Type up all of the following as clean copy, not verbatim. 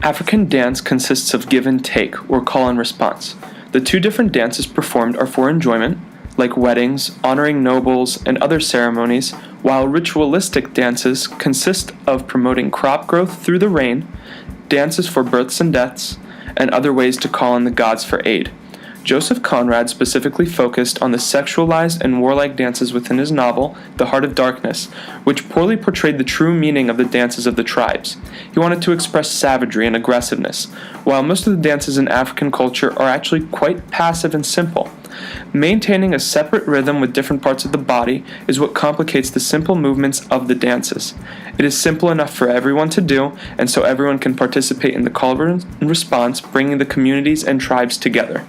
African dance consists of give and take, or call and response. The two different dances performed are for enjoyment, like weddings, honoring nobles, and other ceremonies, while ritualistic dances consist of promoting crop growth through the rain, dances for births and deaths, and other ways to call on the gods for aid. Joseph Conrad specifically focused on the sexualized and warlike dances within his novel, The Heart of Darkness, which poorly portrayed the true meaning of the dances of the tribes. He wanted to express savagery and aggressiveness, while most of the dances in African culture are actually quite passive and simple. Maintaining a separate rhythm with different parts of the body is what complicates the simple movements of the dances. It is simple enough for everyone to do, and so everyone can participate in the call and response, bringing the communities and tribes together.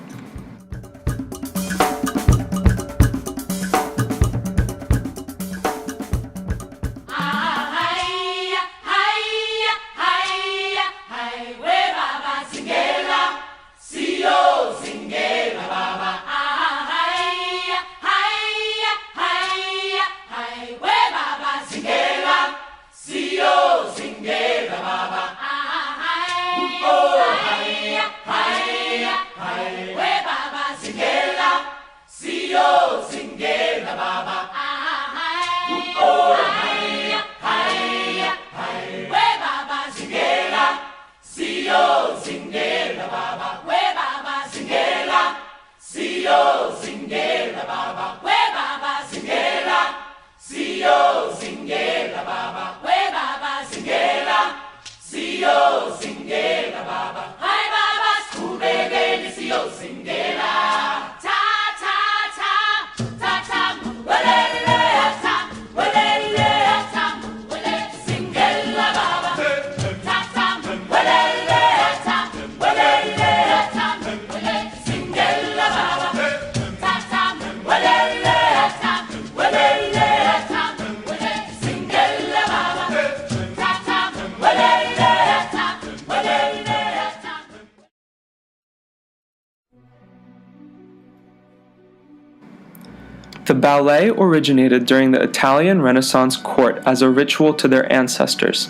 The ballet originated during the Italian Renaissance court as a ritual to their ancestors.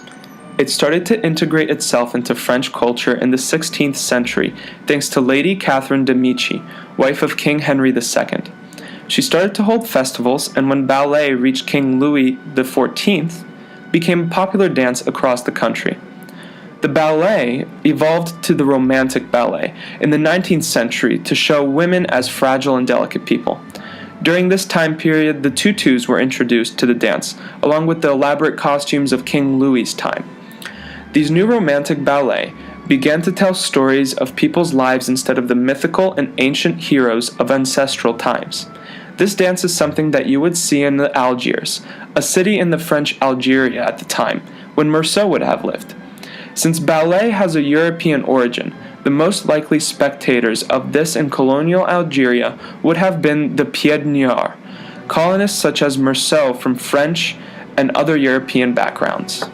It started to integrate itself into French culture in the 16th century thanks to Lady Catherine de' Medici, wife of King Henry II. She started to hold festivals, and when ballet reached King Louis XIV, became a popular dance across the country. The ballet evolved to the Romantic ballet in the 19th century to show women as fragile and delicate people. During this time period, the tutus were introduced to the dance, along with the elaborate costumes of King Louis's time. These new Romantic ballet began to tell stories of people's lives instead of the mythical and ancient heroes of ancestral times. This dance is something that you would see in Algiers, a city in the French Algeria at the time, when Meursault would have lived. Since ballet has a European origin, the most likely spectators of this in colonial Algeria would have been the pieds noirs, colonists such as Meursault from French and other European backgrounds.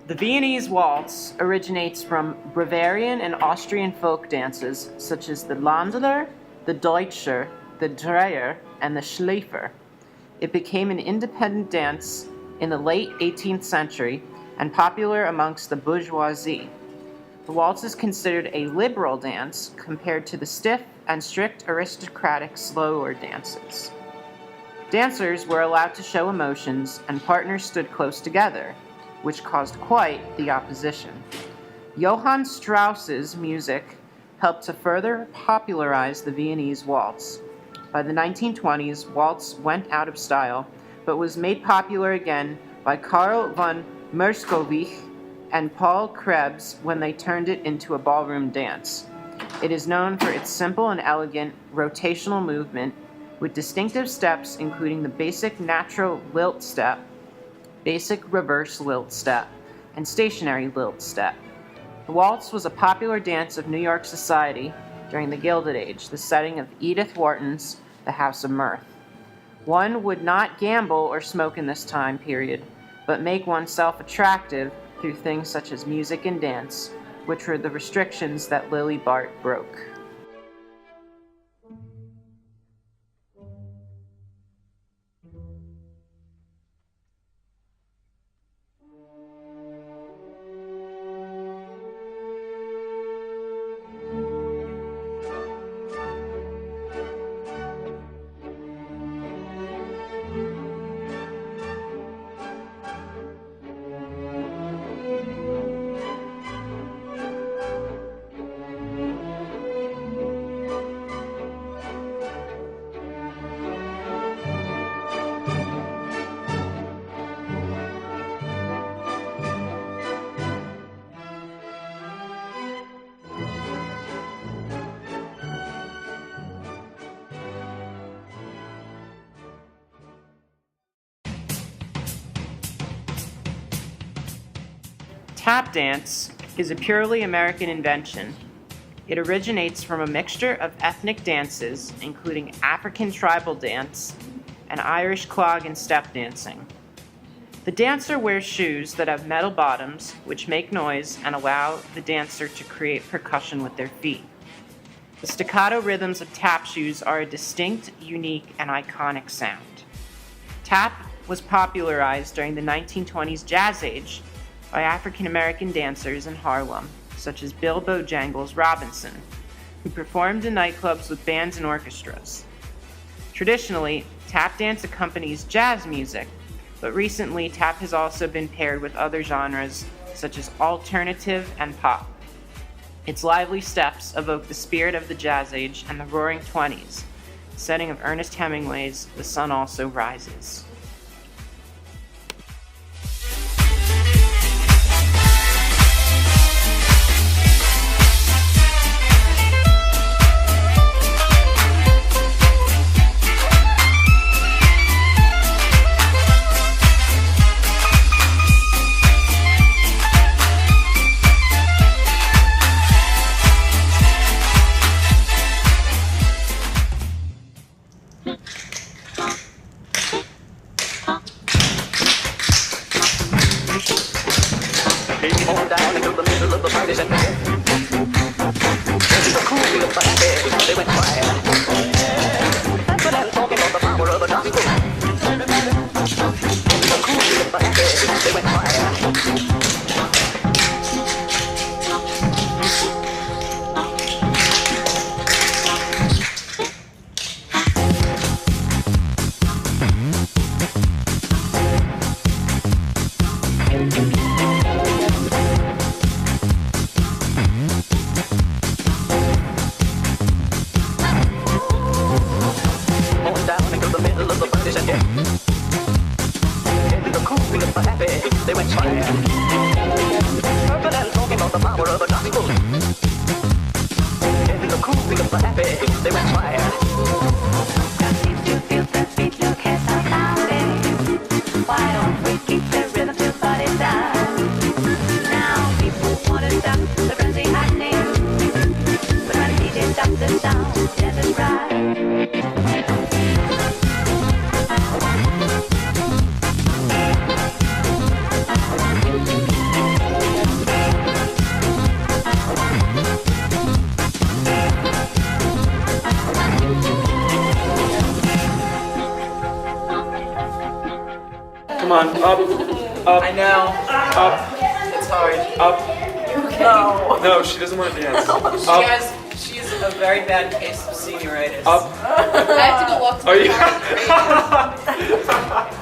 The Viennese waltz originates from Bavarian and Austrian folk dances such as the Landler, the Deutscher, the Dreher, and the Schleifer. It became an independent dance in the late 18th century and popular amongst the bourgeoisie. The waltz is considered a liberal dance compared to the stiff and strict aristocratic slower dances. Dancers were allowed to show emotions, and partners stood close together, which caused quite the opposition. Johann Strauss's music helped to further popularize the Viennese waltz. By the 1920s, waltz went out of style, but was made popular again by Karl von Merschowitz and Paul Krebs when they turned it into a ballroom dance. It is known for its simple and elegant rotational movement, with distinctive steps including the basic natural lilt step, basic reverse lilt step, and stationary lilt step. The waltz was a popular dance of New York society during the Gilded Age, the setting of Edith Wharton's The House of Mirth. One would not gamble or smoke in this time period, but make oneself attractive through things such as music and dance, which were the restrictions that Lily Bart broke. Tap dance is a purely American invention. It originates from a mixture of ethnic dances, including African tribal dance and Irish clog and step dancing. The dancer wears shoes that have metal bottoms, which make noise and allow the dancer to create percussion with their feet. The staccato rhythms of tap shoes are a distinct, unique, and iconic sound. Tap was popularized during the 1920s Jazz Age by African American dancers in Harlem, such as Bill Bojangles Robinson, who performed in nightclubs with bands and orchestras. Traditionally, tap dance accompanies jazz music, but recently tap has also been paired with other genres such as alternative and pop. Its lively steps evoke the spirit of the Jazz Age and the Roaring Twenties, setting of Ernest Hemingway's The Sun Also Rises. Down into the middle of the party center. It's a cool little party. They went quiet. But I'm talking about the power of the gospel. It's a cool little party. They went quiet. They went fire. But I'm talking about the power of the gospel. In the cool of the happy, they went fire. Got you to feel the beat, look at the sound. Why don't we keep the rhythm till body down? Now people wanna stop the frenzy happening, but when the DJ stops the sound, then it's right. Come on, up. I know. Up, It's hard. up. Okay. No. No, she doesn't want to dance. Up, She's a very bad case of senioritis. up. I have to go walk to Are the you? car.